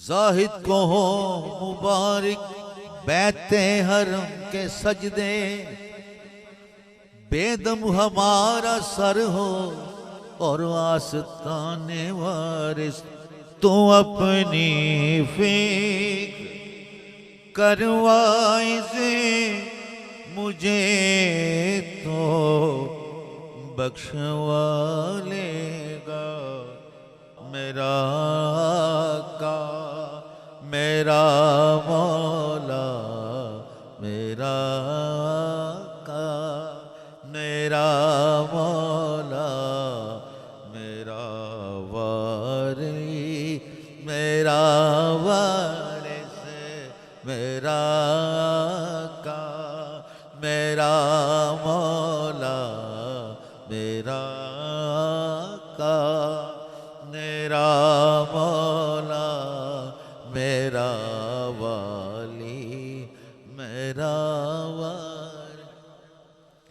زاہد کو ہو مبارک بیت حرم کے سجدے، بے دم ہمارا سر ہو اور آستان وارث تو اپنی فکر کروائے سے مجھے تو بخشوا لے گا میرا آقا میرا مولا میرا آقا میرا مولا میرا واری میرا وارث میرا آقا میرا مولا میرا آقا میرا مولا میرا وارث